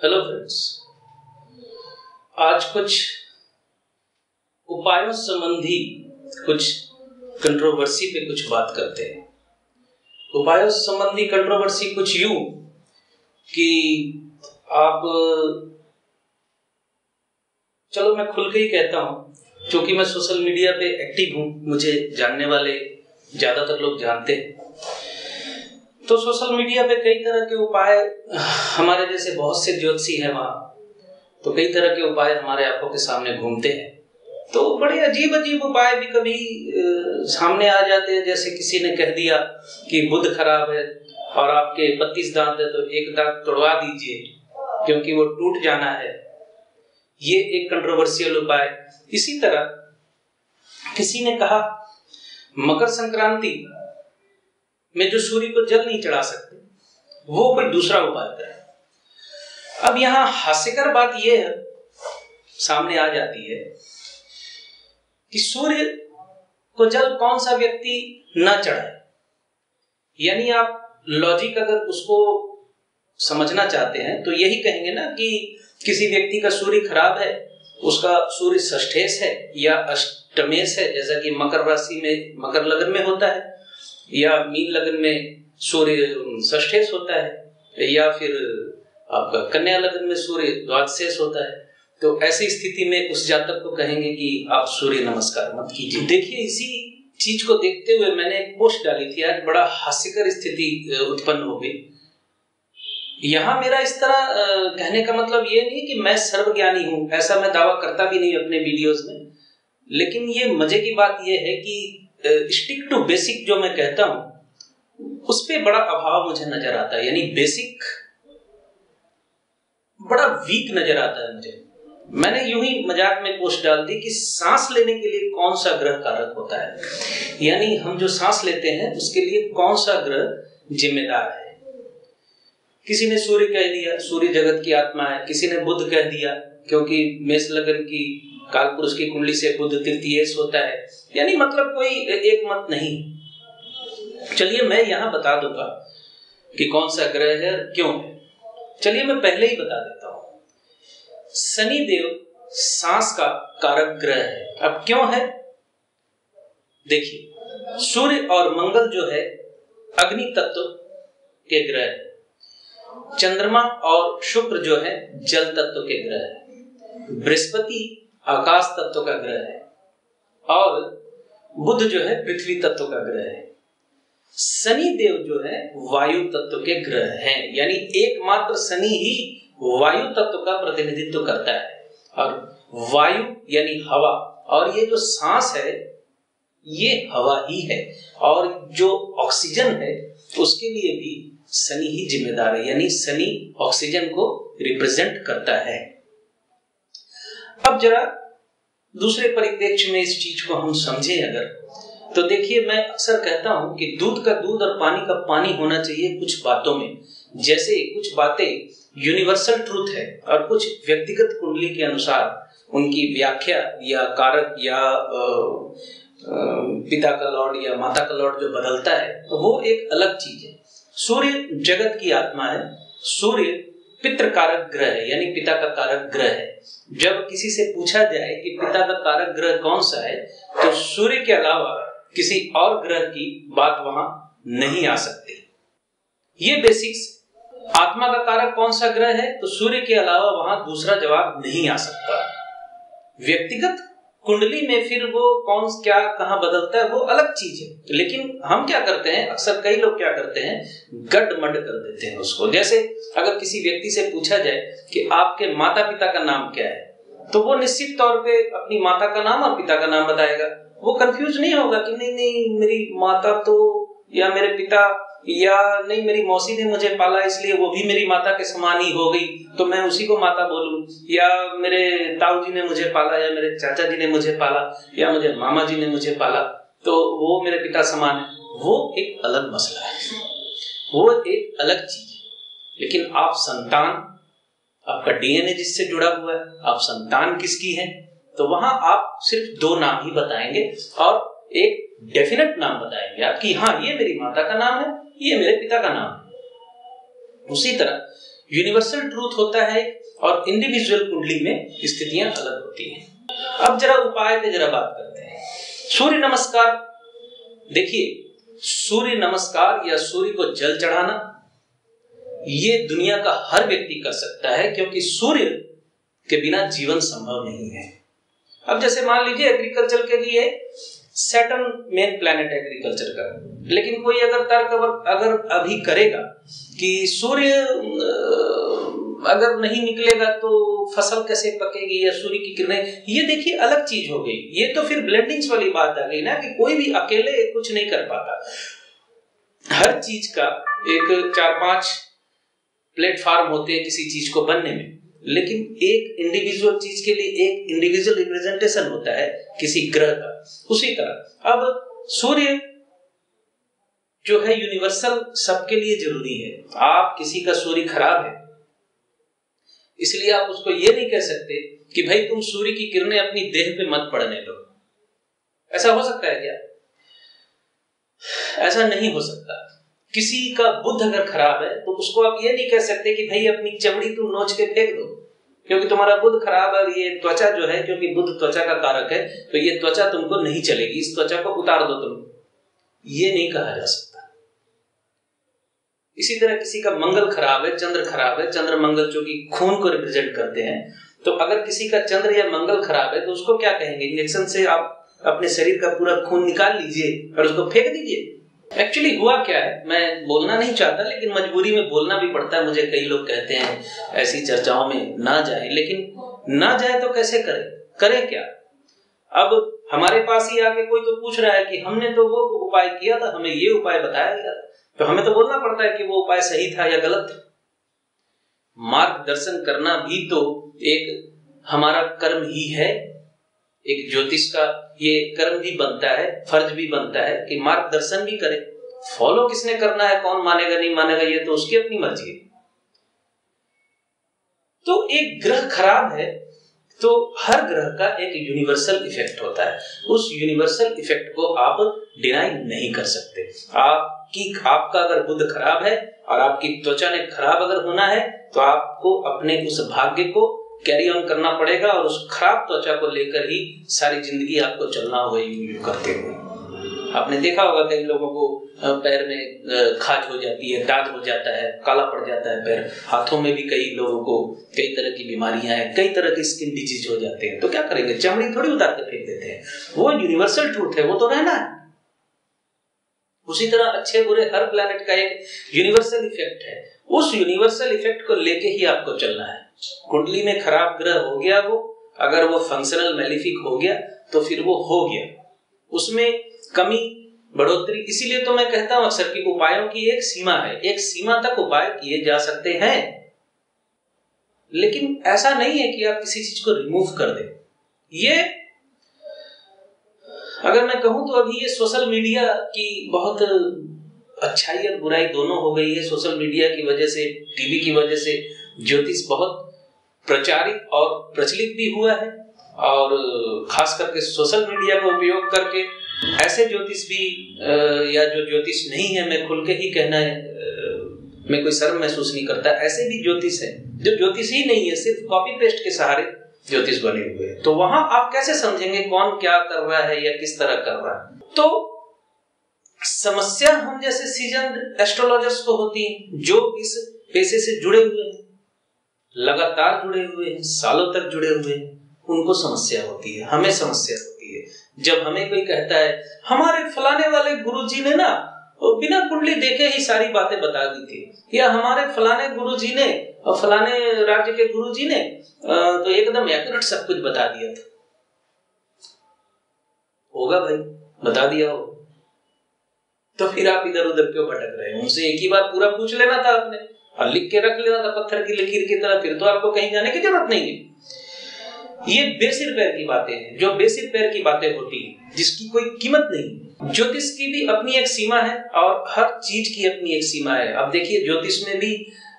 Hello friends, आज कुछ उपायों संबंधी कुछ कंट्रोवर्सी पे कुछ बात करते हैं। उपायों संबंधी कंट्रोवर्सी कुछ यूं कि आप, चलो मैं खुल के ही कहता हूं, क्योंकि मैं सोशल मीडिया पे एक्टिव हूं, मुझे जानने वाले ज्यादातर लोग जानते हैं। तो सोशल मीडिया पे कई तरह के उपाय, हमारे जैसे बहुत से ज्योतिषी हैं वहां, तो कई तरह के उपाय हमारे आंखों के सामने घूमते हैं। तो बड़े अजीब अजीब उपाय भी कभी सामने आ जाते हैं। जैसे किसी ने कह दिया कि बुध खराब है और आपके 32 दांत है तो एक दांत तोड़वा दीजिए क्योंकि वो टूट जाना है। ये एक कंट्रोवर्शियल उपाय। इसी तरह किसी ने कहा मकर संक्रांति में जो सूर्य को जल नहीं चढ़ा सकते, वो कोई दूसरा उपाय करे। अब यहां हास्यकर बात यह है, सामने आ जाती है कि सूर्य को जल कौन सा व्यक्ति ना चढ़ाए। यानी आप लॉजिक अगर उसको समझना चाहते हैं तो यही कहेंगे ना कि किसी व्यक्ति का सूर्य खराब है, उसका सूर्य षष्ठेश है या अष्टमेश है, जैसा कि मकर राशि में, मकर लगन में होता है, या मीन लगन में सूर्य षष्ठेश होता है, या फिर आपका कन्या लगन में सूर्य द्वादशेश होता है। तो ऐसी स्थिति में उस जातक को कहेंगे कि आप सूर्य नमस्कार मत कीजिए। देखिए, इसी चीज को देखते हुए मैंने एक पोस्ट डाली थी, आज बड़ा हास्यकर स्थिति उत्पन्न हो गई। यहाँ मेरा इस तरह कहने का मतलब ये नहीं कि मैं सर्वज्ञानी हूं, ऐसा मैं दावा करता भी नहीं अपने वीडियोस में। लेकिन ये मजे की बात ये है कि स्टिक टू बेसिक जो मैं कहता हूं उस पे बड़ा अभाव मुझे नजर आता है। यानी बेसिक बड़ा वीक नजर आता है मुझे। मैंने यूं ही मजाक में पोस्ट डाल दी कि सांस लेने के लिए कौन सा ग्रह कारक होता है, यानी हम जो सांस लेते हैं उसके लिए कौन सा ग्रह जिम्मेदार है। किसी ने सूर्य कह दिया, सूर्य जगत की आत्मा है। किसी ने बुध कह दिया क्योंकि मेष लगन की कालपुरुष की कुंडली से बुध तृतीयेश होता है। यानी मतलब कोई एक मत नहीं। चलिए मैं यहां बता दूंगा कि कौन सा ग्रह है और क्यों है। चलिए मैं पहले ही बता देता हूं। शनि देव सांस का कारक ग्रह है। अब क्यों है, देखिए, सूर्य और मंगल जो है अग्नि तत्व के ग्रह है। चंद्रमा और शुक्र जो है जल तत्व के ग्रह है। बृहस्पति आकाश तत्व का ग्रह है और बुध जो है पृथ्वी तत्व का ग्रह है। शनि देव जो है वायु तत्व के ग्रह हैं। यानी एकमात्र शनि ही वायु तत्व का प्रतिनिधित्व करता है। और वायु यानी हवा, और ये जो सांस है ये हवा ही है, और जो ऑक्सीजन है उसके लिए भी शनि ही जिम्मेदार है। यानी शनि ऑक्सीजन को रिप्रेजेंट करता है। अब जरा दूसरे परिप्रेक्ष्य में इस चीज को हम समझें अगर, तो देखिए, मैं अक्सर कहता हूं कि दूध का दूध और पानी का पानी होना चाहिए कुछ बातों में। जैसे कुछ बातें यूनिवर्सल ट्रूथ है और कुछ व्यक्तिगत कुंडली के अनुसार उनकी व्याख्या या कारक या पिता का लॉर्ड या माता का लॉर्ड जो बदलता है, तो वो एक अलग चीज है। सूर्य जगत की आत्मा है। सूर्य पितृ कारक ग्रह है, यानी पिता का कारक ग्रह है। जब किसी से पूछा जाए कि पिता का कारक ग्रह कौन सा है, तो सूर्य के अलावा किसी और ग्रह की बात वहां नहीं आ सकती। ये बेसिक्स। आत्मा का कारक कौन सा ग्रह है, तो सूर्य के अलावा वहां दूसरा जवाब नहीं आ सकता। व्यक्तिगत कुंडली में फिर वो कौन क्या कहां बदलता है वो अलग चीज है। लेकिन हम क्या करते हैं, अक्सर कई लोग क्या करते हैं, गड्ढमड कर देते हैं उसको। जैसे अगर किसी व्यक्ति से पूछा जाए कि आपके माता पिता का नाम क्या है, तो वो निश्चित तौर पे अपनी माता का नाम और पिता का नाम बताएगा। वो कंफ्यूज नहीं होगा कि नहीं मेरी माता तो, या मेरे पिता, या नहीं मेरी मौसी ने मुझे पाला इसलिए वो भी मेरी माता के समान ही हो गई तो मैं उसी को माता बोलूं, या मेरे ताऊ जी ने मुझे पाला, या मेरे चाचा जी ने मुझे पाला, या मुझे मामा जी ने मुझे पाला तो वो मेरे पिता समान है। वो एक अलग मसला है, वो एक अलग चीज है। लेकिन आप संतान, आपका डीएनए जिससे जुड़ा हुआ है, आप संतान किसकी है, तो वहां आप सिर्फ दो नाम ही बताएंगे और एक डेफिनेट नाम बताएंगे आप कि हाँ ये मेरी माता का नाम है, ये मेरे पिता का नाम है। उसी तरह यूनिवर्सल ट्रूथ होता है और इंडिविजुअल कुंडली में स्थितियां अलग होती हैं। अब जरा उपाय पे जरा बात करते हैं। सूर्य नमस्कार, देखिए सूर्य नमस्कार या सूर्य को जल चढ़ाना ये दुनिया का हर व्यक्ति कर सकता है, क्योंकि सूर्य के बिना जीवन संभव नहीं है। अब जैसे मान लीजिए एग्रीकल्चर के लिए सैटर्न मेन प्लैनेट एग्रीकल्चर का, लेकिन कोई अगर तर्क अगर अभी करेगा कि सूर्य अगर नहीं निकलेगा तो फसल कैसे पकेगी या सूर्य की किरणें, ये देखिए अलग चीज हो गई। ये तो फिर ब्लेंडिंग्स वाली बात आ गई ना कि कोई भी अकेले कुछ नहीं कर पाता। हर चीज का एक 4-5 प्लेटफॉर्म होते हैं किसी चीज को बनने में, लेकिन एक इंडिविजुअल चीज के लिए एक इंडिविजुअल रिप्रेजेंटेशन होता है किसी ग्रह का। उसी तरह अब सूर्य जो है यूनिवर्सल सबके लिए जरूरी है। आप किसी का सूर्य खराब है इसलिए आप उसको ये नहीं कह सकते कि भाई तुम सूर्य की किरणें अपनी देह पे मत पड़ने दो। ऐसा हो सकता है क्या? ऐसा नहीं हो सकता। किसी का बुध अगर खराब है तो उसको आप ये नहीं कह सकते कि भाई अपनी चमड़ी तुम नोच के फेंक दो क्योंकि तुम्हारा बुध खराब है। ये त्वचा जो है, क्योंकि बुध त्वचा का कारक है, तो ये त्वचा तुमको नहीं चलेगी, इस त्वचा को उतार दो तुम, ये नहीं कहा जा सकता। इसी तरह किसी का मंगल खराब है, चंद्र खराब है, चंद्र मंगल जो कि खून को रिप्रेजेंट करते हैं, तो अगर किसी का चंद्र या मंगल खराब है तो उसको क्या कहेंगे? इंजेक्शन से आप अपने शरीर का पूरा खून निकाल लीजिए और उसको फेंक दीजिए। एक्चुअली हुआ क्या है, मैं बोलना नहीं चाहता लेकिन मजबूरी में बोलना भी पड़ता है। मुझे कई लोग कहते हैं ऐसी चर्चाओं में ना जाए, लेकिन ना जाए तो कैसे करें क्या? अब हमारे पास ही आके कोई तो पूछ रहा है कि हमने तो वो उपाय किया था, हमें ये उपाय बताया गया, तो हमें तो बोलना पड़ता है कि वो उपाय सही था या गलत था। मार्गदर्शन करना भी तो एक हमारा कर्म ही है। एक ज्योतिष का ये कर्म भी बनता है, फर्ज भी बनता है कि मार्गदर्शन भी करे। फॉलो किसने करना है, कौन मानेगा नहीं मानेगा, ये तो उसकी अपनी मर्जी है। तो एक ग्रह खराब है तो हर ग्रह का एक यूनिवर्सल इफेक्ट होता है। उस यूनिवर्सल इफेक्ट को आप डिनाई नहीं कर सकते। आपका अगर बुध खराब है और आपकी त्वचा ने खराब अगर होना है तो आपको अपने उस भाग्य को कैरी ऑन करना पड़ेगा और उस खराब त्वचा को लेकर ही सारी जिंदगी आपको चलना होगा यूं करते हुए। आपने देखा होगा कई लोगों को पैर में खाज हो जाती है, दाग हो जाता है, काला पड़ जाता है पैर। हाथों में भी कई लोगों को कई तरह की बीमारियां हैं, कई तरह के स्किन डिजीज हो जाते हैं। तो क्या करेंगे? चमड़ी थोड़ी उतार के फेंक देते हैं। वो यूनिवर्सल ट्रूथ है, वो तो रहना है। उसी तरह अच्छे बुरे हर प्लैनेट का एक यूनिवर्सल इफेक्ट है। उस यूनिवर्सल इफेक्ट को लेके ही आपको चलना है। कुंडली में खराब ग्रह हो गया, वो अगर वो फंक्शनल मैलिफिक हो गया तो फिर वो हो गया, उसमें कमी बढ़ोतरी। इसीलिए तो मैं कहता हूं अक्सर कि उपायों की एक सीमा है, एक सीमा तक उपाय किए जा सकते हैं, लेकिन ऐसा नहीं है कि आप किसी चीज को रिमूव कर दें। ये अगर मैं कहूं तो अभी ये सोशल मीडिया की बहुत अच्छाई और बुराई दोनों हो गई है। सोशल मीडिया की वजह से, टीवी की वजह से ज्योतिष बहुत प्रचारित और प्रचलित भी हुआ है, और खास करके सोशल मीडिया का उपयोग करके ऐसे ज्योतिष भी या जो ज्योतिष नहीं है, मैं खुल के ही कहना है, मैं कोई शर्म महसूस नहीं करता, ऐसे भी ज्योतिष है जो ज्योतिष ही नहीं है, सिर्फ कॉपी पेस्ट के सहारे ज्योतिष बने हुए हैं। तो वहां आप कैसे समझेंगे कौन क्या कर रहा है या किस तरह कर रहा है? तो समस्या हम जैसे सीजन्ड एस्ट्रोलॉजर्स को होती है जो इस पेशे से जुड़े हुए हैं, लगातार जुड़े हुए हैं, सालों तक जुड़े हुए हैं, उनको समस्या होती है। हमें समस्या होती है जब हमें कोई कहता है हमारे फलाने वाले गुरुजी ने ना बिना कुंडली देखे ही सारी बातें बता दी थी, या हमारे फलाने गुरुजी ने और फलाने राज्य के गुरुजी ने तो एकदम एक्यूरेट सब कुछ बता दिया था। होगा भाई, बता दिया हो तो फिर आप इधर उधर क्यों भटक रहे हैं? उनसे एक ही बार पूरा पूछ लेना था आपने और लिख के रख लेना था पत्थर की लकीर की तरह, फिर तो आपको कहीं जाने की जरूरत नहीं है। ये बेसिर पैर की बातें हैं, जो बेसिर पैर की बातें होती हैं, जिसकी कोई कीमत नहीं। ज्योतिष की भी अपनी एक सीमा है और हर चीज की अपनी एक सीमा है। अब देखिए ज्योतिष में भी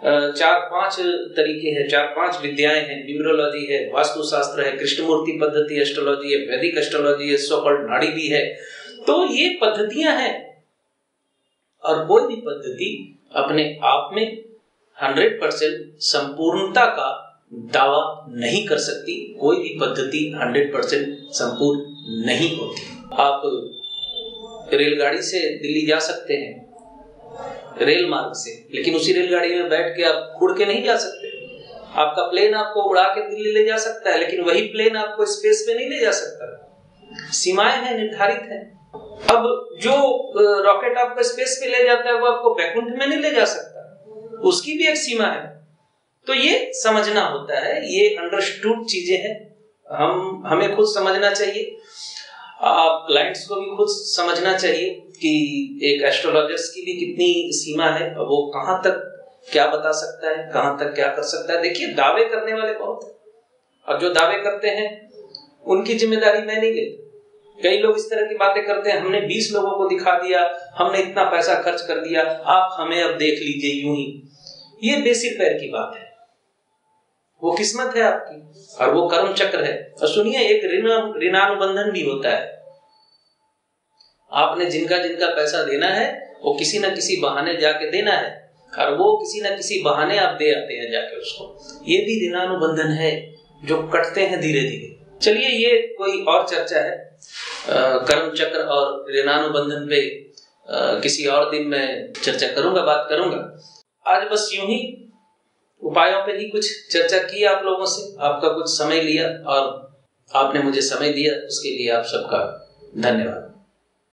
4-5 तरीके हैं, 4-5 विद्याएं हैं। न्यूमरोलॉजी है, वास्तुशास्त्र है, कृष्णमूर्ति पद्धति एस्ट्रोलॉजी है, वैदिक एस्ट्रोलॉजी है, सो-कॉल्ड नाड़ी भी है। तो ये पद्धतियां हैं और कोई भी पद्धति अपने आप में 100% संपूर्णता का दावा नहीं कर सकती। कोई भी पद्धति 100% संपूर्ण नहीं होती। आप रेलगाड़ी से दिल्ली जा सकते हैं रेल मार्ग से, लेकिन उसी रेलगाड़ी में बैठ के आप उड़ के नहीं जा सकते। आपका प्लेन आपको उड़ा के दिल्ली ले जा सकता है, लेकिन वही प्लेन आपको स्पेस पे नहीं ले जा सकता। सीमाएं हैं, निर्धारित हैं। अब जो रॉकेट आपको स्पेस पे ले जाता है वो आपको बैकुंठ में नहीं ले जा सकता, उसकी भी एक सीमा है। तो ये समझना होता है, ये अंडरस्टूड चीजें हैं, हमें खुद समझना चाहिए, आप क्लाइंट्स को भी खुद समझना चाहिए कि एक एस्ट्रोलॉजर्स की भी कितनी सीमा है, वो कहां तक क्या बता सकता है, कहां तक क्या कर सकता है। देखिए, दावे करने वाले बहुत हैं, और जो दावे करते हैं उनकी जिम्मेदारी मैं नहीं लेता। कई लोग इस तरह की बातें करते हैं, हमने 20 लोगों को दिखा दिया, हमने इतना पैसा खर्च कर दिया, आप हमें अब देख लीजिए यूं ही। ये बेसिक पैर की बात है, वो किस्मत है आपकी और वो कर्म चक्र है। और सुनिए, एक ऋणानुबंधन भी होता है। आपने जिनका जिनका पैसा देना है वो किसी न किसी बहाने जाके देना है, और वो किसी न किसी बहाने आप दे आते हैं जाके उसको। ये भी ऋणानुबंधन है जो कटते हैं धीरे धीरे। चलिए, ये कोई और चर्चा है, कर्म चक्र और ऋणानुबंधन पे किसी और दिन मैं चर्चा करूंगा, बात करूंगा। आज बस यूं ही उपायों पे ही कुछ चर्चा की आप लोगों से, आपका कुछ समय लिया और आपने मुझे समय दिया, उसके लिए आप सबका धन्यवाद।